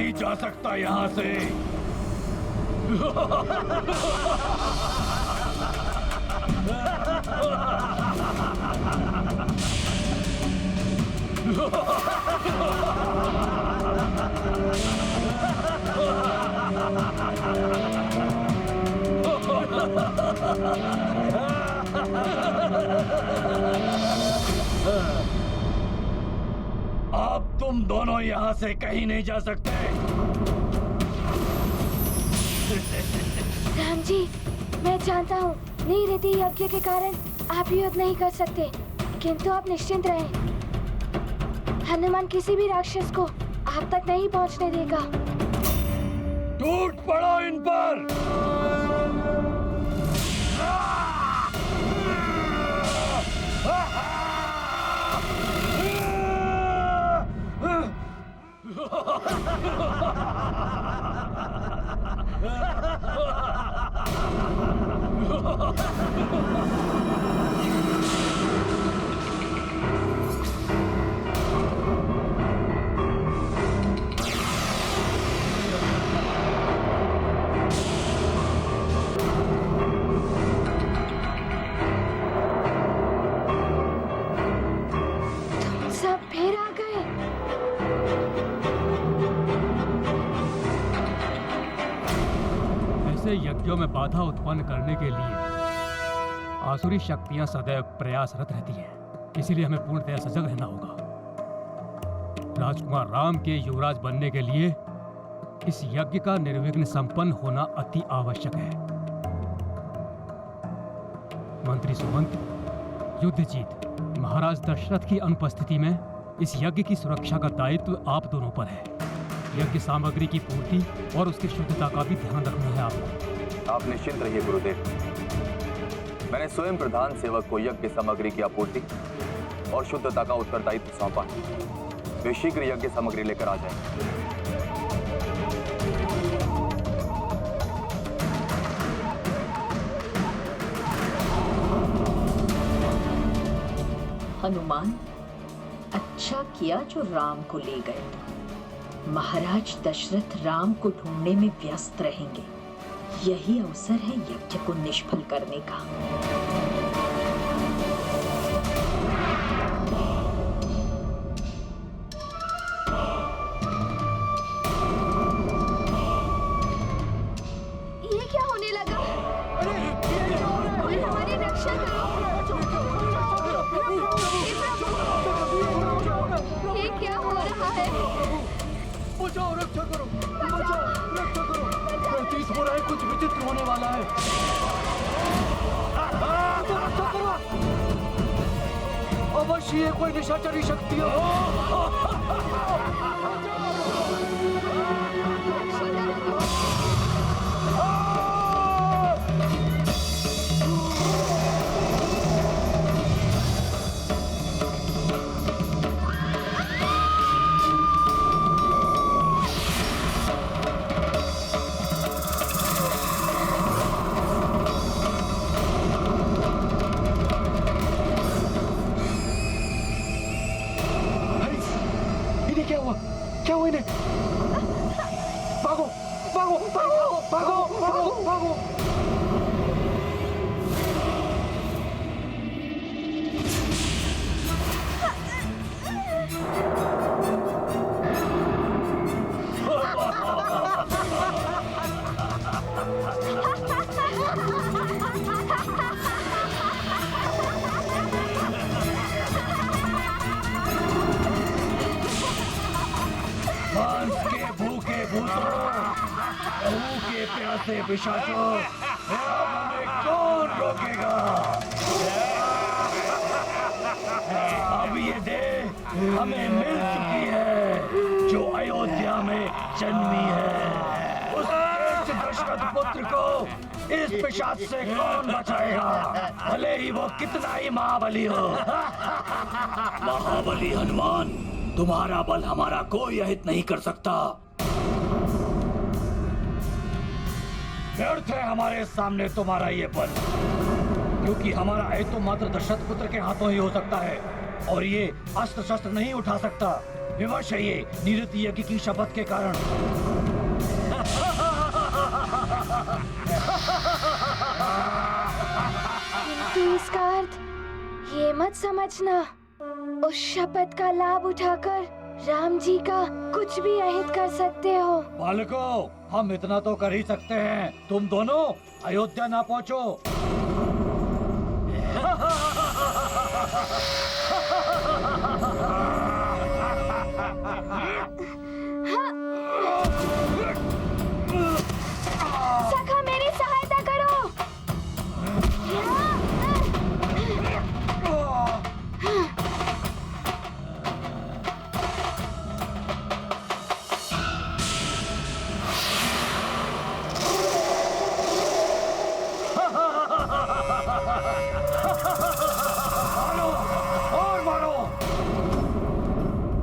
नहीं जा सकता यहाँ से। अब तुम दोनों यहाँ से कहीं नहीं जा सकते। राम जी, मैं जानता हूँ नीरिति यज्ञ के कारण आप युद्ध नहीं कर सकते, किंतु आप निश्चिंत रहें। हनुमान किसी भी राक्षस को आप तक नहीं पहुँचने देगा। टूट पड़ो इन पर। सब फिर आ गए। ऐसे यज्ञों में बाधा उत्पन्न करने के लिए आसुरी शक्तियां सदैव प्रयासरत रहती हैं। इसीलिए हमें पूर्णतया सजग रहना होगा। राजकुमार राम के युवराज बनने के लिए इस यज्ञ का निर्विघ्न संपन्न होना अति आवश्यक है। मंत्री सुमंत, युद्ध जीत महाराज दशरथ की अनुपस्थिति में इस यज्ञ की सुरक्षा का दायित्व आप दोनों पर है। यज्ञ सामग्री की पूर्ति और उसकी शुद्धता का भी ध्यान रखना है आपको। आप निश्चिंत रहिए गुरुदेव, मैंने स्वयं प्रधान सेवक को यज्ञ सामग्री की आपूर्ति और शुद्धता का उत्तरदायित्व सौंपा है। वे शीघ्र यज्ञ सामग्री लेकर आ जाएं। हनुमान, अच्छा किया जो राम को ले गए। महाराज दशरथ राम को ढूंढने में व्यस्त रहेंगे। यही अवसर है यज्ञ को निष्फल करने का। ये क्या होने लगा? कोई हमारी रक्षा करो। ये क्या हो रहा है? बचाओ, रक्षा करो, बचाओ, रक्षा करो। प्रतीत हो रहा है कुछ विचित्र होने वाला है। रक्षा करो। अवश्य ये कोई निशाचरी शक्ति है। क्या हुआ इन्हें? भागो, भागो, भागो, भागो, भागो, भागो। प्यासे पिशाचों, हमें कौन रोकेगा? अब ये दे हमें मिल चुकी है जो अयोध्या में जन्मी है। उस दशरथ पुत्र को इस पिशाच से कौन बचाएगा, भले ही वो कितना ही महाबली हो। महाबली हनुमान, तुम्हारा बल हमारा कोई अहित नहीं कर सकता। व्यर्थ है हमारे सामने तुम्हारा ये बल, क्योंकि हमारा अहित तो मात्र दशरथ पुत्र के हाथों ही हो सकता है और ये अस्त्र शस्त्र नहीं उठा सकता। विवश है ये निरति यज्ञ की शपथ के कारण। किंतु इसका अर्थ ये मत समझना उस शपथ का लाभ उठाकर राम जी का कुछ भी अहित कर सकते हो। बालकों, हम इतना तो कर ही सकते हैं, तुम दोनों अयोध्या ना पहुंचो। सखा मेरी सहायता करो।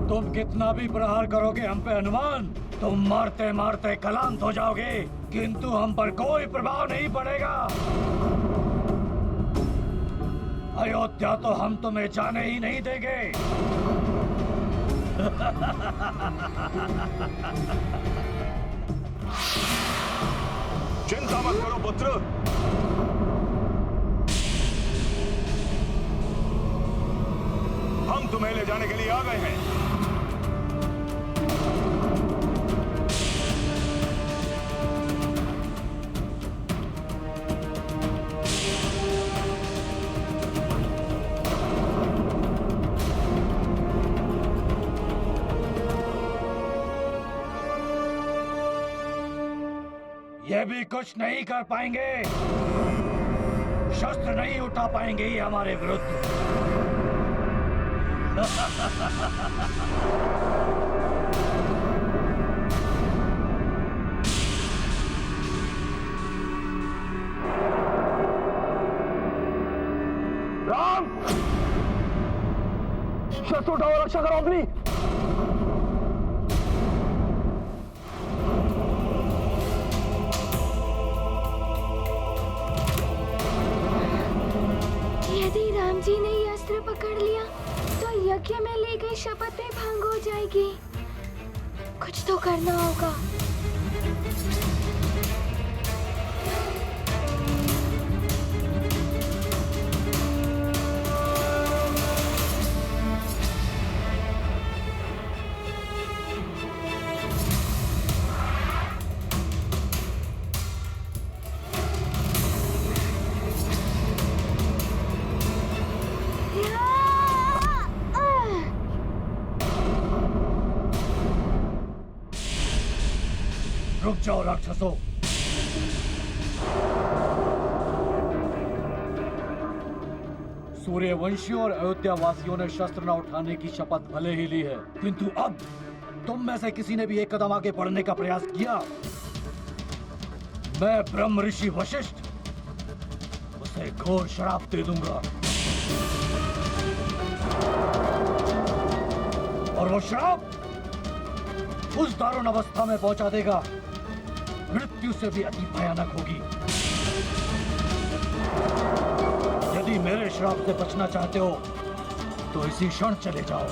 तुम कितना भी प्रहार करोगे हम पे हनुमान, तुम मारते मारते कलांत हो जाओगे, किंतु हम पर कोई प्रभाव नहीं पड़ेगा। अयोध्या तो हम तुम्हें जाने ही नहीं देंगे। चिंता मत करो पुत्र, हम तुम्हें ले जाने के लिए आ गए हैं। ये भी कुछ नहीं कर पाएंगे, शस्त्र नहीं उठा पाएंगे ये हमारे विरुद्ध। राम, शस्त्र उठाओ, रक्षा करो अपनी। यदि राम जी ने ये अस्त्र पकड़ लिया तो यज्ञ में ली गई शपथ में भंग हो जाएगी। कुछ तो करना होगा। रुक जाओ राक्षसों, सूर्यवंशियों और अयोध्या वासियों ने शस्त्र न उठाने की शपथ भले ही ली है, किंतु अब तुम में से किसी ने भी एक कदम आगे बढ़ने का प्रयास किया, मैं ब्रह्म ऋषि वशिष्ठ उसे घोर श्राप दे दूंगा। और वो श्राप उस दारुण अवस्था में पहुंचा देगा, मृत्यु से भी अति भयानक होगी। यदि मेरे श्राप से बचना चाहते हो तो इसी क्षण चले जाओ।